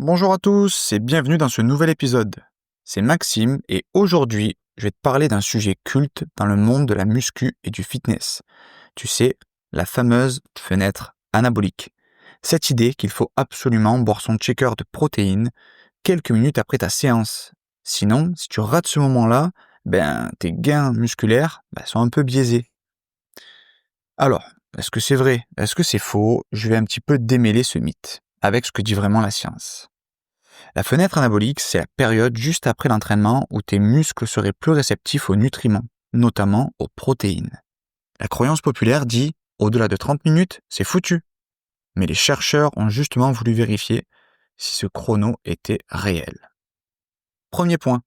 Bonjour à tous et bienvenue dans ce nouvel épisode. C'est Maxime et aujourd'hui, je vais te parler d'un sujet culte dans le monde de la muscu et du fitness. Tu sais, la fameuse fenêtre anabolique. Cette idée qu'il faut absolument boire son shaker de protéines quelques minutes après ta séance. Sinon, si tu rates ce moment-là, tes gains musculaires sont un peu biaisés. Alors, est-ce que c'est vrai? Est-ce que c'est faux? Je vais un petit peu démêler ce mythe avec ce que dit vraiment la science. La fenêtre anabolique, c'est la période juste après l'entraînement où tes muscles seraient plus réceptifs aux nutriments, notamment aux protéines. La croyance populaire dit au-delà de 30 minutes, c'est foutu. Mais les chercheurs ont justement voulu vérifier si ce chrono était réel. Premier point,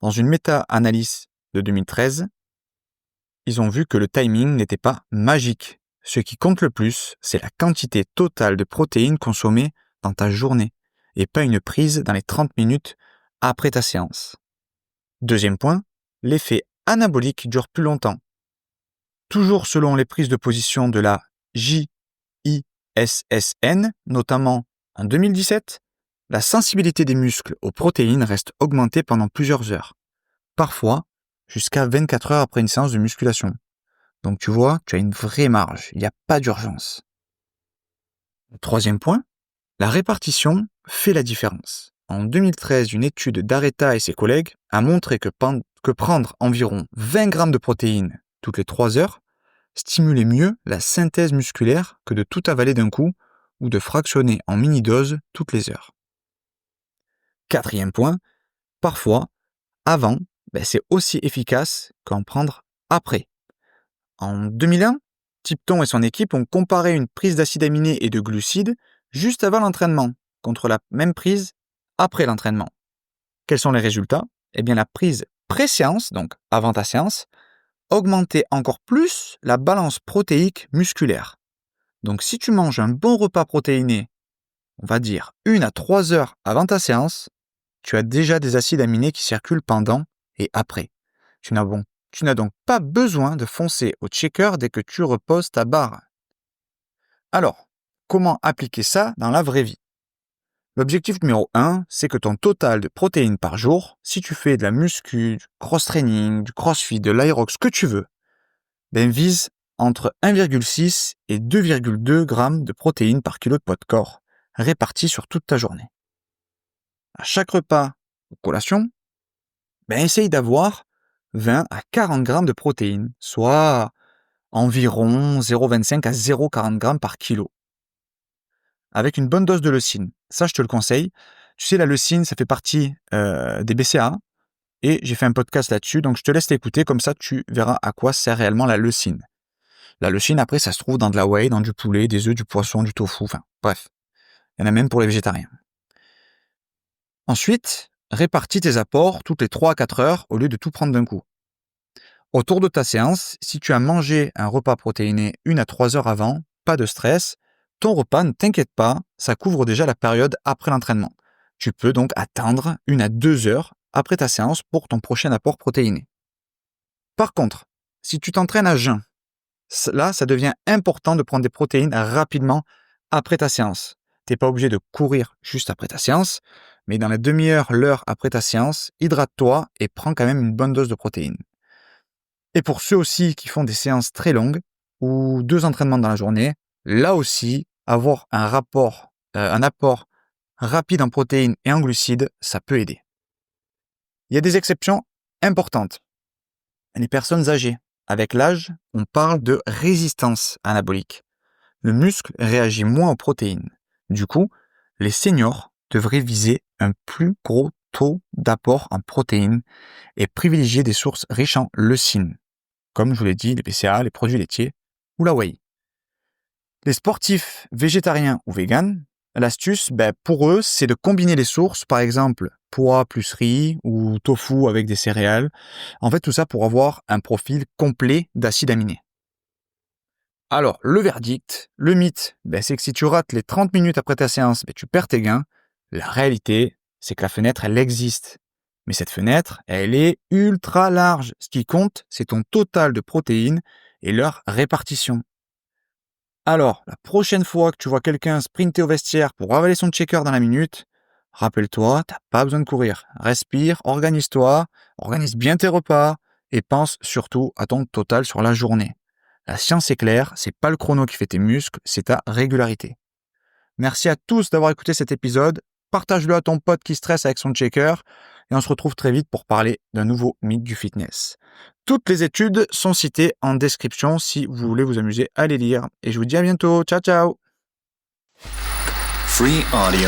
dans une méta-analyse de 2013, ils ont vu que le timing n'était pas magique. Ce qui compte le plus, c'est la quantité totale de protéines consommées dans ta journée et pas une prise dans les 30 minutes après ta séance. Deuxième point, l'effet anabolique dure plus longtemps. Toujours selon les prises de position de la JISSN, notamment en 2017, la sensibilité des muscles aux protéines reste augmentée pendant plusieurs heures, parfois jusqu'à 24 heures après une séance de musculation. Donc tu vois, tu as une vraie marge, il n'y a pas d'urgence. Troisième point, la répartition fait la différence. En 2013, une étude d'Areta et ses collègues a montré que prendre environ 20 grammes de protéines toutes les 3 heures stimulait mieux la synthèse musculaire que de tout avaler d'un coup ou de fractionner en mini-doses toutes les heures. Quatrième point, parfois, avant, c'est aussi efficace qu'en prendre après. En 2001, Tipton et son équipe ont comparé une prise d'acides aminés et de glucides juste avant l'entraînement contre la même prise après l'entraînement. Quels sont les résultats? Eh bien, la prise pré-séance, donc avant ta séance, augmentait encore plus la balance protéique musculaire. Donc, si tu manges un bon repas protéiné, on va dire 1 à 3 heures avant ta séance, tu as déjà des acides aminés qui circulent pendant et après. Tu n'as donc pas besoin de foncer au checker dès que tu reposes ta barre. Alors, comment appliquer ça dans la vraie vie? L'objectif numéro 1, c'est que ton total de protéines par jour, si tu fais de la muscu, du cross-training, du crossfit, de l'aérox, ce que tu veux, vise entre 1,6 et 2,2 grammes de protéines par kilo de poids de corps, répartis sur toute ta journée. À chaque repas ou collation, essaye d'avoir 20 à 40 grammes de protéines, soit environ 0,25 à 0,40 grammes par kilo. Avec une bonne dose de leucine. Ça, je te le conseille. Tu sais, la leucine, ça fait partie des BCAA. Et j'ai fait un podcast là-dessus, donc je te laisse l'écouter, comme ça tu verras à quoi sert réellement la leucine. La leucine, après, ça se trouve dans de la whey, dans du poulet, des œufs, du poisson, du tofu, enfin, bref. Il y en a même pour les végétariens. Ensuite, répartis tes apports toutes les 3 à 4 heures au lieu de tout prendre d'un coup. Autour de ta séance, si tu as mangé un repas protéiné 1 à 3 heures avant, pas de stress, ton repas, ne t'inquiète pas, ça couvre déjà la période après l'entraînement. Tu peux donc attendre 1 à 2 heures après ta séance pour ton prochain apport protéiné. Par contre, si tu t'entraînes à jeun, là, ça devient important de prendre des protéines rapidement après ta séance. Tu n'es pas obligé de courir juste après ta séance, mais dans la demi-heure, l'heure après ta séance, hydrate-toi et prends quand même une bonne dose de protéines. Et pour ceux aussi qui font des séances très longues ou 2 entraînements dans la journée, là aussi, avoir un apport rapide en protéines et en glucides, ça peut aider. Il y a des exceptions importantes. Les personnes âgées. Avec l'âge, on parle de résistance anabolique. Le muscle réagit moins aux protéines. Du coup, les seniors devraient viser un plus gros taux d'apport en protéines et privilégier des sources riches en leucine, comme je vous l'ai dit, les BCAA, les produits laitiers ou la whey. Les sportifs végétariens ou véganes, l'astuce, pour eux, c'est de combiner les sources, par exemple pois plus riz ou tofu avec des céréales. En fait, tout ça pour avoir un profil complet d'acides aminés. Alors, le verdict, le mythe, c'est que si tu rates les 30 minutes après ta séance, tu perds tes gains. La réalité, c'est que la fenêtre, elle existe. Mais cette fenêtre, elle est ultra large. Ce qui compte, c'est ton total de protéines et leur répartition. Alors, la prochaine fois que tu vois quelqu'un sprinter au vestiaire pour avaler son shaker dans la minute, Rappelle-toi, t'as pas besoin de courir. Respire, organise-toi, organise bien tes repas et pense surtout à ton total sur la journée. La science est claire, c'est pas le chrono qui fait tes muscles, c'est ta régularité. Merci à tous d'avoir écouté cet épisode. Partage-le à ton pote qui stresse avec son checker et on se retrouve très vite pour parler d'un nouveau mythe du fitness. Toutes les études sont citées en description si vous voulez vous amuser à les lire et je vous dis à bientôt. Ciao ciao. Free audio